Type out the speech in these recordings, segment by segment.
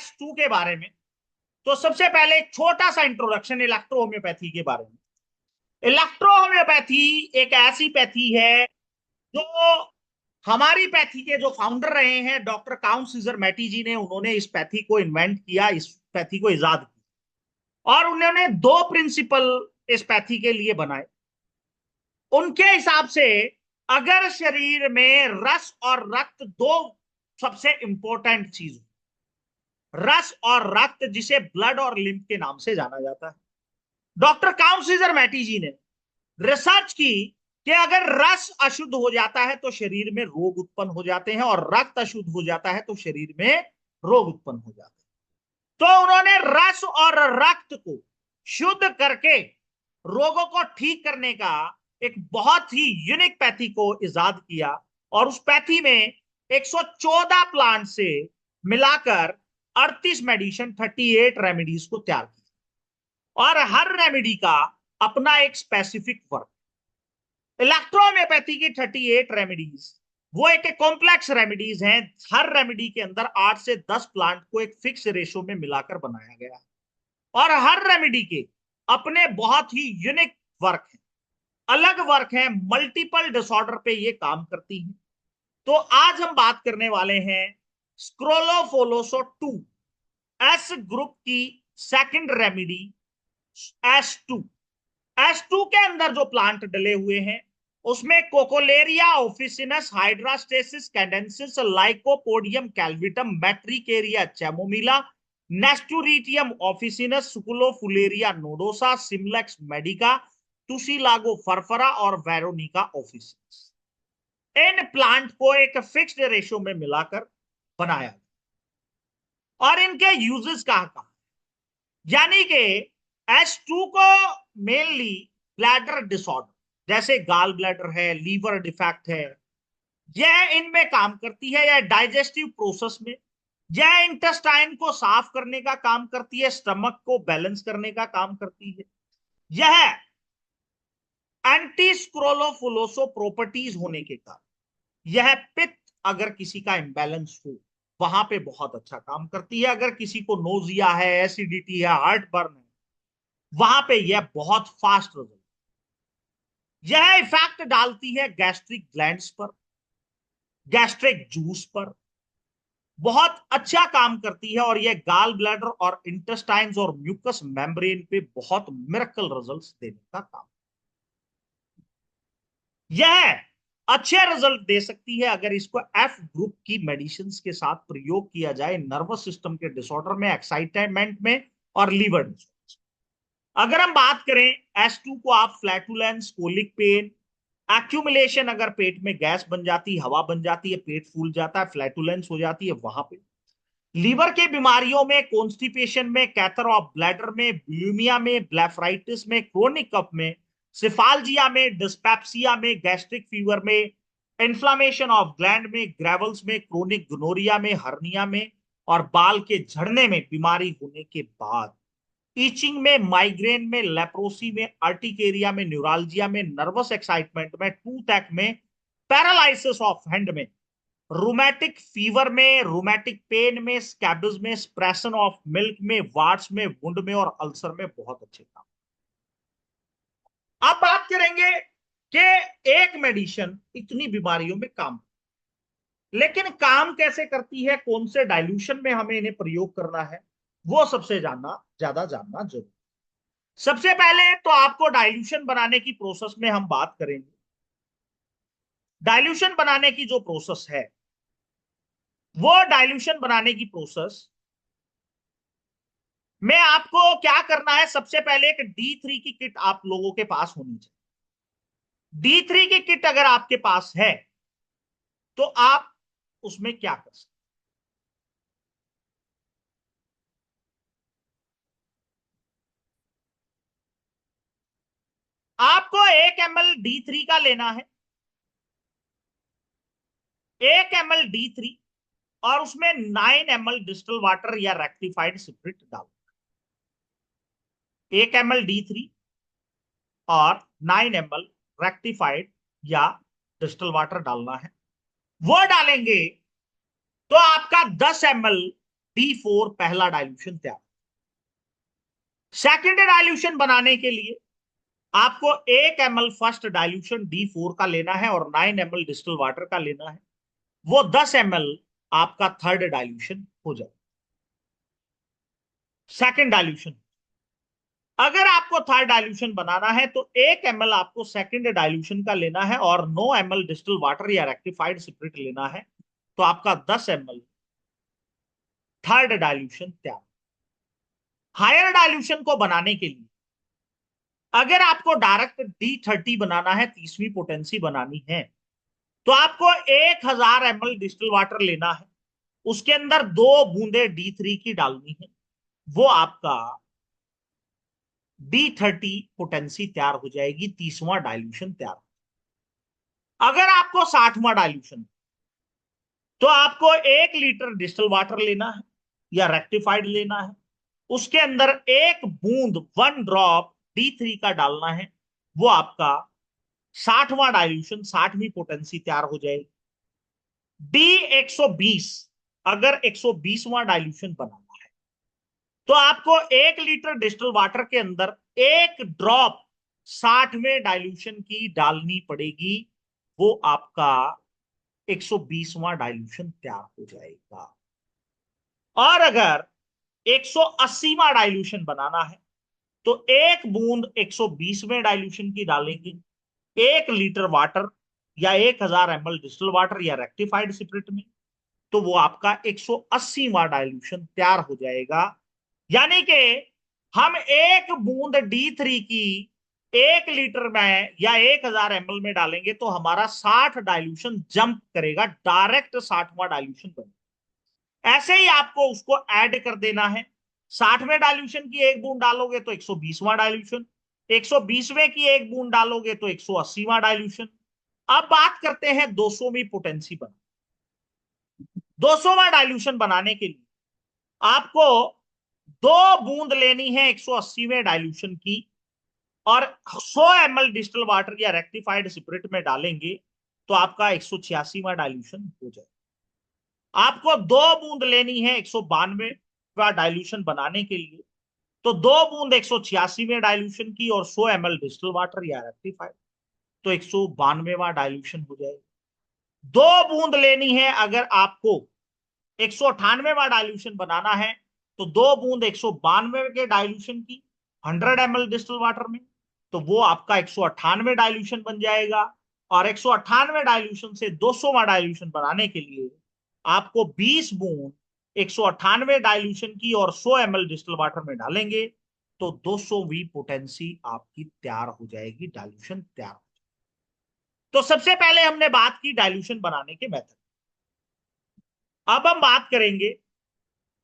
S2 के बारे में, तो सबसे पहले एक छोटा सा इंट्रोडक्शन इलेक्ट्रोहोम्योपैथी के बारे में। इलेक्ट्रोहोम्योपैथी एक ऐसी पैथी है जो हमारी पैथी के जो फाउंडर रहे हैं डॉक्टर काउंट सीजर मैटी जी ने, उन्होंने इस पैथी को इन्वेंट किया, इस पैथी को इजाद किया, और उन्होंने दो प्रिंसिपल इस पैथी के लिए बनाए। उनके हिसाब से अगर शरीर में रस और रक्त दो सबसे इंपॉर्टेंट चीज, रस और रक्त, जिसे ब्लड और लिम्फ के नाम से जाना जाता है, डॉक्टर काउंट सीजर मैटी जी ने रिसर्च की कि अगर रस अशुद्ध हो जाता है तो शरीर में रोग उत्पन्न हो जाते हैं, और रक्त अशुद्ध हो जाता है तो शरीर में रोग उत्पन्न हो जाते हैं। तो उन्होंने रस और रक्त को शुद्ध करके रोगों को ठीक करने का एक बहुत ही यूनिक पैथी को इजाद किया, और उस पैथी में 114 प्लांट से मिलाकर 38 मेडिसिन 38 रेमेडीज को तैयार किया, और हर रेमेडी का अपना एक स्पेसिफिक वर्क। इलेक्ट्रोहोम्योपैथी की 38 रेमेडीज वो एक कॉम्प्लेक्स रेमेडीज हैं। हर रेमेडी के अंदर 8 से 10 प्लांट को एक फिक्स रेशो में मिलाकर बनाया गया है, और हर रेमेडी के अपने बहुत ही यूनिक वर्क है, अलग वर्क है, मल्टीपल डिसऑर्डर पे ये काम करती है। तो आज हम बात करने वाले हैं स्क्रोलोफोलोसो 2, एस ग्रुप की सेकंड रेमेडी S2। S2 के अंदर जो प्लांट डले हुए हैं उसमें कोकोलेरिया ऑफिसिनस, हाइड्रास्टेसिस कैडेंसिस, लाइकोपोडियम कैल्विटम, मैट्रिकेरिया चैमोमिला, नेस्टुरिटियम ऑफिसिनस, सुकुलोफुलेरिया नोडोसा, सिमलेक्स मेडिका, तुसिलागो फरफरा और वेरोनिका ऑफिसिनस। इन प्लांट को एक फिक्स्ड रेशो में मिलाकर बनाया, और इनके यूजेस कहां, यानी कि S2 को मेनली ब्लैडर डिसऑर्डर जैसे गाल ब्लैडर है, लीवर डिफेक्ट है, यह इनमें काम करती है। यह डाइजेस्टिव प्रोसेस में, यह इंटेस्टाइन को साफ करने का काम करती है, स्टमक को बैलेंस करने का काम करती है। यह एंटी स्क्रोलोफुलोसो प्रॉपर्टीज होने के कारण यह पित्त अगर किसी का इंबैलेंस हो वहां पे बहुत अच्छा काम करती है। अगर किसी को नोजिया है, एसिडिटी है, हार्ट बर्न है, वहां पे यह बहुत फास्ट रिजल्ट, यह इफेक्ट डालती है गैस्ट्रिक ग्लैंड्स पर, गैस्ट्रिक जूस पर, बहुत अच्छा काम करती है, और यह गाल ब्लैडर और इंटेस्टाइन्स और म्यूकस मेम्ब्रेन पे बहुत मिरेकल रिजल्ट्स देने का काम। यह अच्छे रिजल्ट दे सकती है अगर इसको F ग्रुप की मेडिसिन के साथ प्रयोग किया जाए नर्वस सिस्टम के डिसऑर्डर में, एक्साइटमेंट में और लीवर डिसऑर्डर। अगर हम बात करें S2 को, आप फ्लैटुलेंस, कोलिक पेन, एक्यूमुलेशन, अगर पेट में गैस बन जाती, हवा बन जाती है, पेट फूल जाता है, फ्लैटुलेंस हो जाती है, वहां पे लीवर के बीमारियों में, कॉन्स्टिपेशन में, कैथर ऑफ ब्लैडर में, ब्यूमिया में, ब्लेफराइटिस में, क्रोनिक कफ में, सिफालजिया में, डिस्पेप्सिया में, गैस्ट्रिक फीवर में, इन्फ्लामेशन ऑफ ग्लैंड में, ग्रेवल्स में, क्रोनिक गोनोरिया में, हर्निया में और बाल के झड़ने में बीमारी होने के बाद, ईचिंग में, माइग्रेन में, लेप्रोसी में, अर्टिकेरिया में, न्यूरालजिया में, नर्वस एक्साइटमेंट में, टूथ एक्ट में, पैरालिसिस ऑफ हैंड में, रूमेटिक फीवर में, रूमेटिक पेन में, स्कैबिज में, स्प्रेशन ऑफ मिल्क में, वार्ड्स में, वुंड में और अल्सर में बहुत अच्छे काम। अब बात करेंगे कि एक मेडिसिन इतनी बीमारियों में काम, लेकिन काम कैसे करती है, कौन से डाइल्यूशन में हमें इन्हें प्रयोग करना है, वो सबसे ज्यादा जानना जरूरी। सबसे पहले तो आपको डाइल्यूशन बनाने की प्रोसेस में हम बात करेंगे। डाइल्यूशन बनाने की जो प्रोसेस है, वो डाइल्यूशन बनाने की प्रोसेस में आपको क्या करना है, सबसे पहले एक D3 की किट आप लोगों के पास होनी चाहिए। D3 की किट अगर आपके पास है तो आप उसमें क्या कर सकते, आपको 1 ml D3 का लेना है, 1 ml D3, और उसमें 9 ml डिस्टिल वाटर या रेक्टिफाइड स्पिरिट डालो। 1 ml D3 और 9 ml रेक्टिफाइड या डिस्टिल वाटर डालना है। वो डालेंगे तो आपका 10 ml D4 पहला डाइल्यूशन तैयार। सेकेंड डाइल्यूशन बनाने के लिए आपको 1 ml फर्स्ट डाइल्यूशन D4 का लेना है और 9 ml डिस्टिल वाटर का लेना है। वो 10 ml आपका थर्ड डाइल्यूशन हो जाए। सेकेंड डाइल्यूशन, अगर आपको थर्ड डाइल्यूशन बनाना है तो 1 ml आपको सेकेंड डाइल्यूशन का लेना है और 9 ml डिस्टिल वाटर या रेक्टिफाइड स्पिरिट लेना है, तो आपका 10 ml थर्ड डाइल्यूशन तैयार। हायर डाइल्यूशन को बनाने के लिए अगर आपको डायरेक्ट D30 बनाना है, 30वीं पोटेंसी बनानी है, तो आपको 1000 ml डिस्टिल वाटर लेना है, उसके अंदर 2 बूंदे D3 की डालनी है, वो आपका D30 पोटेंसी तैयार हो जाएगी, 30वां डाइल्यूशन तैयार। अगर आपको 60वां डाइल्यूशन, तो आपको 1 लीटर डिस्टिल वाटर लेना है या रेक्टिफाइड लेना है, उसके अंदर 1 बूंद 1 ड्रॉप D3 का डालना है, वो आपका 60वां डाइल्यूशन 60वीं पोटेंसी तैयार हो जाएगी। D120, अगर 120वां डाइल्यूशन बनाना है तो आपको 1 लीटर डिस्टिल वाटर के अंदर 1 ड्रॉप 60वें डाइल्यूशन की डालनी पड़ेगी, वो आपका 120वां डाइल्यूशन तैयार हो जाएगा। और अगर 180वां डाइल्यूशन बनाना है तो 1 बूंद 120वें डाइल्यूशन की डालेंगे 1 लीटर वाटर या 1000 ml डिस्टिल वाटर या रेक्टिफाइड स्पिरिट में, तो वो आपका 180वां डाइल्यूशन तैयार हो जाएगा। यानी कि हम 1 बूंद D3 की 1 लीटर में या 1000 ml में डालेंगे तो हमारा 60 डाइल्यूशन जंप करेगा, डायरेक्ट 60वां डाइल्यूशन बनेगा। ऐसे ही आपको उसको ऐड कर देना है। 60वें डाइल्यूशन की 1 बूंद डालोगे तो 120वां डाइल्यूशन, 120वें की 1 बूंद डालोगे तो 180वां डाइल्यूशन। अब बात करते हैं 200वीं पोटेंसी बना। 200वां डाइल्यूशन बनाने के लिए आपको 2 बूंद लेनी है 180वें डाइल्यूशन की और 100 ml डिस्टिल वाटर या रेक्टिफाइड स्पिरिट में डालेंगे तो आपका 186वां डाइल्यूशन हो जाए। आपको 2 बूंद लेनी है 192वां डाइल्यूशन बनाने के लिए, तो 2 बूंद 186वें डाइल्यूशन की और 100 ml डिस्टिल वाटर या रेक्टिफाइड, तो 192वां डाइल्यूशन हो जाएगा। 2 बूंद लेनी है अगर आपको 198वां डाइल्यूशन बनाना है, तो 2 बूंद 192 के डाइल्यूशन की 100 ml डिस्टिल वाटर में, तो वो आपका 198 डाइल्यूशन बन जाएगा। और 198 डाइल्यूशन से 200वां डाइल्यूशन बनाने के लिए आपको 20 बूंद 198 डाइल्यूशन की और 100 ml डिस्टिल वाटर में डालेंगे तो 200वीं पोटेंसी आपकी तैयार हो जाएगी, डाइल्यूशन तैयार। तो सबसे पहले हमने बात की डाइल्यूशन बनाने के मेथड। अब हम बात करेंगे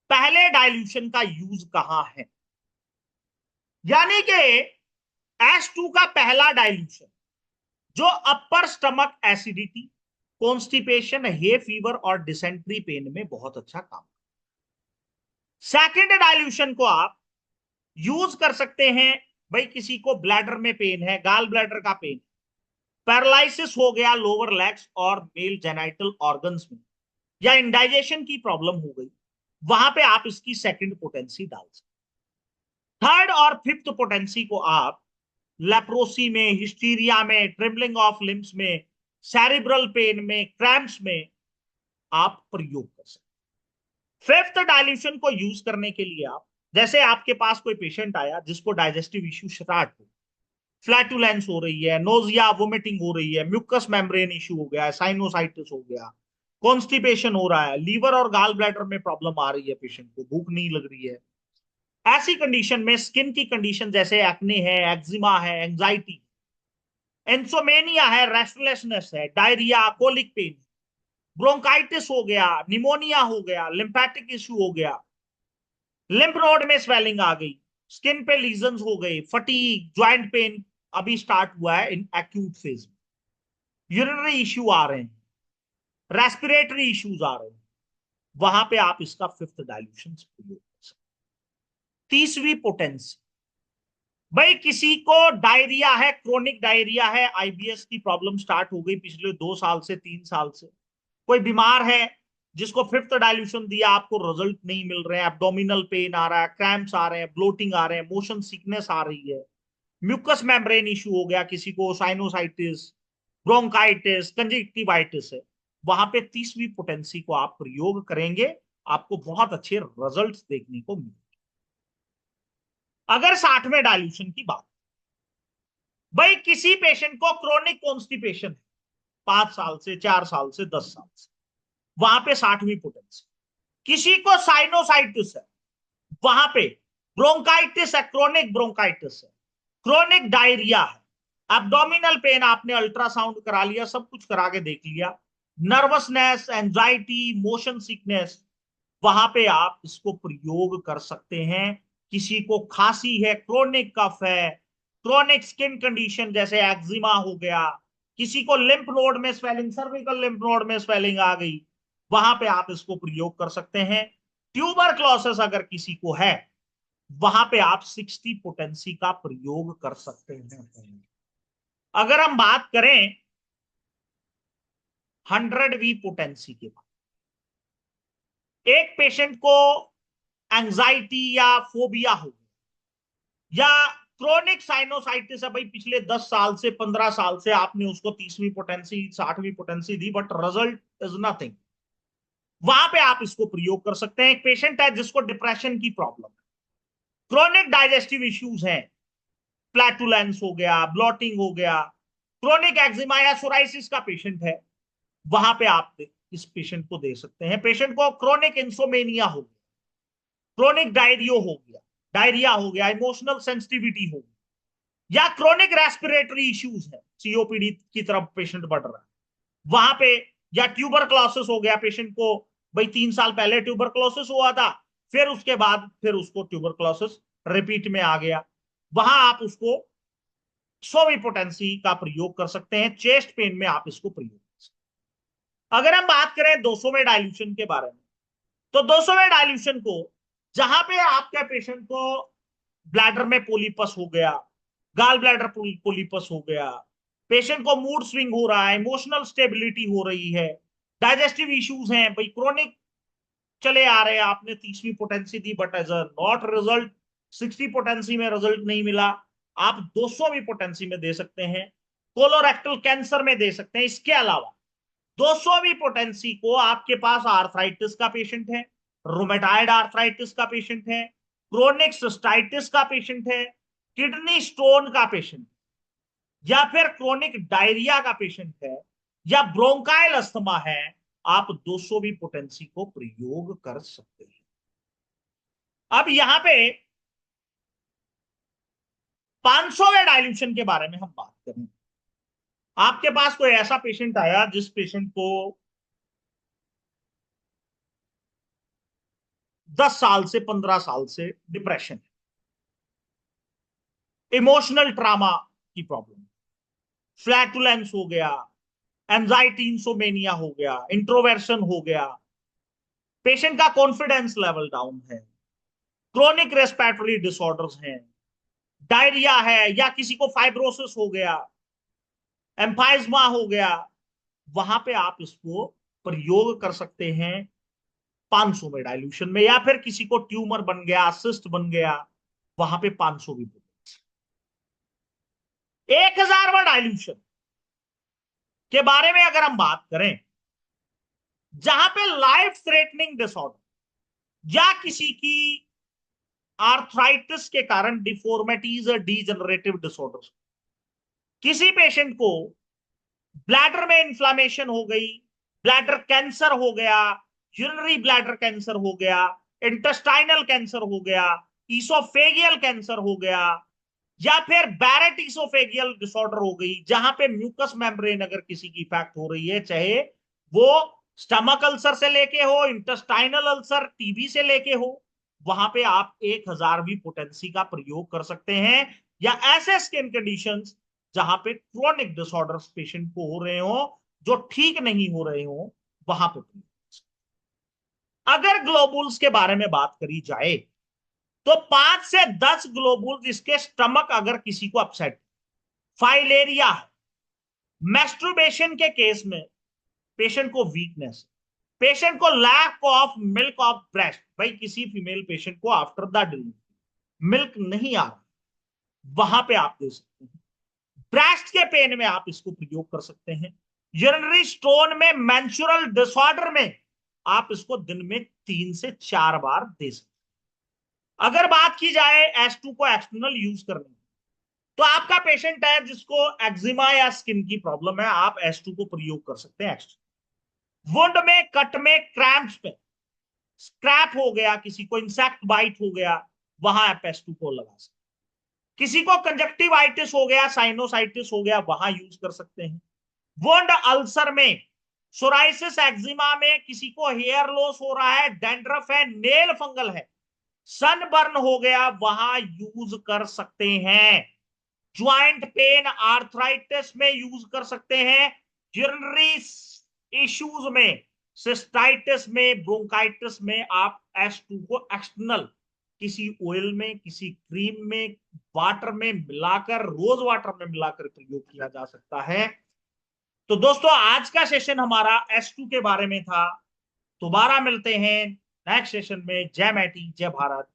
पहले डाइल्यूशन का यूज कहां है। यानी कि H2 का पहला डाइल्यूशन जो upper stomach acidity, constipation, hay fever और डिसेंट्री पेन में बहुत अच्छा काम। सेकेंड डाइल्यूशन को आप यूज कर सकते हैं, भाई किसी को ब्लैडर में पेन है, गाल ब्लैडर का पेन, पैरालिसिस हो गया लोअर लेग्स और मेल जेनाइटल ऑर्गन्स में, या इंडाइजेशन की प्रॉब्लम हो गई, वहां पे आप इसकी सेकंड पोटेंसी डाल सकते। थर्ड और फिफ्थ पोटेंसी को आप लेप्रोसी में, हिस्टीरिया में, ट्रिम्बलिंग ऑफ लिम्स में, सेरिब्रल पेन में, क्रैम्प्स में आप प्रयोग कर सकते। फिफ्थ डाइल्यूशन को यूज करने के लिए आप, जैसे आपके पास कोई पेशेंट आया जिसको डाइजेस्टिव इश्यू स्टार्ट हो, फ्लैटुलेंस हो रही है, नोजिया, वोमिटिंग हो रही है, म्यूकस मेम्ब्रेन इश्यू हो गया है, साइनोसाइटिस हो गया, कॉन्स्टिपेशन हो रहा है, लीवर और गाल ब्लैडर में प्रॉब्लम आ रही है, पेशेंट को भूख नहीं लग रही है, ऐसी कंडीशन में स्किन की कंडीशन जैसे एक्ने है, एक्जिमा है, एंजाइटी, इंसोमेनिया है, रेस्टलेसनेस है, डायरिया, कोलिक पेन, ब्रोंकाइटिस हो गया, निमोनिया हो गया, लिम्फेटिक इश्यू हो गया, लिम्फ नोड में स्वेलिंग आ गई, स्किन पे लीजन्स हो गए, फटीग, ज्वाइंट पेन अभी स्टार्ट हुआ है इन एक्यूट फेज में, यूरिनरी इश्यू आ रहे हैं, रेस्पिरेटरी इश्यूज आ रहे हैं, वहां पे आप इसका फिफ्थ डाइल्यूशन प्रयोग कर सकते। तीसरी पोटेंसी, भाई किसी को डायरिया है, क्रोनिक डायरिया है, आईबीएस की प्रॉब्लम स्टार्ट हो गई पिछले 2 साल से 3 साल से, कोई बीमार है, जिसको फिफ्थ डाइल्यूशन दिया, आपको रिजल्ट नहीं मिल रहे हैं, एब्डोमिनल पेन आ रहा है, क्रैम्प्स आ रहे हैं, ब्लोटिंग आ रहे हैं, मोशन सिकनेस आ रही है, म्यूकस मेम्ब्रेन इश्यू हो गया, किसी को साइनोसाइटिस, ब्रोंकाइटिस, कंजक्टिवाइटिस है, वहां पे 30वीं पोटेंसी को आप प्रयोग करेंगे, आपको बहुत अच्छे रिजल्ट्स देखने को मिलेंगे। अगर 60वें डाइल्यूशन की बात, भाई किसी पेशेंट को क्रोनिक कॉन्स्टिपेशन है 5 साल से, 4 साल से, 10 साल से, वहां पे 60वीं पोटेंसी। किसी को साइनोसाइटिस है, वहां पे ब्रोंकाइटिस है, क्रोनिक ब्रोंकाइटिस है, क्रोनिक डायरिया है, एब्डोमिनल पेन, आपने अल्ट्रासाउंड करा लिया, सब कुछ करा के देख लिया, नर्वसनेस, एंजाइटी, मोशन सिकनेस, वहां पे आप इसको प्रयोग कर सकते हैं। किसी को खांसी है, क्रोनिक कफ है, क्रोनिक स्किन कंडीशन जैसे एक्जिमा हो गया, किसी को लिम्फ नोड में स्वेलिंग, सर्विकल लिम्फ नोड में स्वेलिंग आ गई, वहां पे आप इसको प्रयोग कर सकते हैं। ट्यूबरक्लोसिस अगर किसी को है, वहां पे आप 60 पोटेंसी का प्रयोग कर सकते हैं। अगर हम बात करें 100वीं पोटेंसी के बाद, एक पेशेंट को एंजाइटी या फोबिया हो या क्रोनिक साइनोसाइटिस है, भाई पिछले 10 साल से, 15 साल से आपने उसको 30वीं पोटेंसी, 60वीं पोटेंसी दी, बट रिजल्ट इज नथिंग, वहां पे आप इसको प्रयोग कर सकते हैं। एक पेशेंट है जिसको डिप्रेशन की प्रॉब्लम है, क्रोनिक डाइजेस्टिव इश्यूज हैं, फ्लैटुलेंस हो गया, ब्लॉटिंग हो गया, क्रोनिक एक्जिमा या सोराइसिस का पेशेंट है, वहां पे आप इस पेशेंट को दे सकते हैं। पेशेंट को क्रोनिक इंसोमेनिया हो गया, क्रोनिक डायरिया हो गया, इमोशनल सेंसिटिविटी हो गई, या क्रोनिक रेस्पिरेटरी इश्यूज है, सीओपीडी की तरफ पेशेंट बढ़ रहा है, वहां पे, या ट्यूबरक्लोसिस हो गया पेशेंट को, भाई 3 साल पहले ट्यूबरक्लोसिस हुआ था, फिर उसके बाद फिर उसको ट्यूबरक्लोसिस रिपीट में आ गया, वहां आप उसको 100वीं पोटेंसी का प्रयोग कर सकते हैं। चेस्ट पेन में आप इसको प्रयोग कर सकते हैं। अगर हम बात करें 200वें डाइल्यूशन के बारे में, तो 200वें डाइल्यूशन को, जहां पे आपके पेशेंट को ब्लैडर में पोलिपस हो गया, गाल ब्लैडर पोलिपस हो गया, पेशेंट को मूड स्विंग हो रहा है, इमोशनल स्टेबिलिटी हो रही है, डाइजेस्टिव इश्यूज हैं, भाई क्रोनिक चले आ रहे हैं, आपने 30वीं पोटेंसी दी but as a not result, 60 potency में रिजल्ट नहीं मिला, आप 200वीं पोटेंसी में दे सकते हैं, कोलोरेक्टल कैंसर में दे सकते हैं। इसके अलावा 200वीं पोटेंसी को आपके पास आर्थराइटिस का पेशेंट है, रोमेटाइड आर्थराइटिस का पेशेंट है, क्रोनिक सिस्टाइटिस का पेशेंट है, किडनी स्टोन का पेशेंट, या फिर क्रोनिक डायरिया का पेशेंट है, या ब्रोंकाइल अस्थमा है, आप 200वीं पोटेंसी को प्रयोग कर सकते हैं। अब यहां पे 500वें डाइल्यूशन के बारे में हम बात करें। आपके पास कोई ऐसा पेशेंट आया जिस पेशेंट को 10 साल से, 15 साल से डिप्रेशन है, इमोशनल ट्रामा की प्रॉब्लम, फ्लैटुलेंस हो गया, एंजाइटी इंसोमेनिया हो गया, इंट्रोवर्शन हो गया, पेशेंट का कॉन्फिडेंस लेवल डाउन है, क्रोनिक रेस्पिरेटरी डिसऑर्डर्स हैं, डायरिया है, या किसी को फाइब्रोसिस हो गया, एम्फाइजमा हो गया, वहां पे आप इसको प्रयोग कर सकते हैं 500 में डाइल्यूशन में। या फिर किसी को ट्यूमर बन गया, सिस्ट बन गया, वहां पे 500 भी। 1000वां डाइल्यूशन के बारे में अगर हम बात करें, जहां पे लाइफ थ्रेटनिंग डिसऑर्डर या किसी की आर्थराइटिस के कारण डिफॉर्मिटीज और डीजनरेटिव डिसऑर्डर, किसी पेशेंट को ब्लैडर में इंफ्लेमेशन हो गई, ब्लैडर कैंसर हो गया, यूरिनरी ब्लैडर कैंसर हो गया, इंटेस्टाइनल कैंसर हो गया, ईसोफेगियल कैंसर हो गया, या फिर बैरेट ईसोफेगियल डिसऑर्डर हो गई, जहां पे म्यूकस मेम्ब्रेन अगर किसी की इफेक्ट हो रही है, चाहे वो स्टमक अल्सर से लेके हो, इंटेस्टाइनल अल्सर, टीबी से लेके हो, वहां पे आप 1000वीं पोटेंसी का प्रयोग कर सकते हैं। या ऐसे स्किन कंडीशंस जहां पे क्रोनिक डिसऑर्डर्स पेशेंट को हो रहे हो, जो ठीक नहीं हो रहे हो, वहां पे प्रयोग। अगर ग्लोबुल्स के बारे में बात करी जाए, तो 5 से 10 ग्लोबुल्स, इसके स्टमक अगर किसी को अपसेट, फाइलेरिया, मैस्टरबेशन के केस में पेशेंट को वीकनेस, पेशेंट को lack of milk of breast, भाई किसी फीमेल पेशेंट को आफ्टर द डिलीवरी मिल्क नहीं आ रहा, वहां पे आप दे सकते हैं। ब्रेस्ट के पेन में आप इसको प्रयोग कर सकते हैं। यूरिनरी स्टोन में, मेंस्ट्रुअल डिसऑर्डर में आप इसको दिन में 3 से 4 बार दे सकते हैं। अगर बात की जाए S2 को एक्सटर्नल यूज करने की, तो आपका पेशेंट है जिसको एक्जिमा या स्किन की प्रॉब्लम है, आप S2 को प्रयोग कर सकते हैं एक्सटर्नल। वुंड में, कट में, क्रैम्प्स पे, स्क्रैप हो गया, किसी को इंसेक्ट बाइट हो गया, वहां आप S2 को लगा सकते हैं। किसी को कंजक्टिवाइटिस हो गया, साइनोसाइटिस हो गया, वहां यूज कर सकते हैं। वुंड अल्सर में, सोराइसिस एक्जिमा में, किसी को हेयर लॉस हो रहा है, डैंड्रफ है, नेल फंगल है, सनबर्न हो गया, वहां यूज कर सकते हैं। ज्वाइंट पेन, आर्थराइटिस में यूज कर सकते हैं। यूरिनरी इश्यूज में, सिस्टाइटिस में, ब्रोंकाइटिस में आप S2 को एक्सटर्नल किसी ऑयल में, किसी क्रीम में, वाटर में मिलाकर, रोज वाटर में मिलाकर प्रयोग किया जा सकता है। तो दोस्तों आज का सेशन हमारा S2 के बारे में था। दोबारा मिलते हैं नेक्स्ट सेशन में। जय मैटी, जय भारत।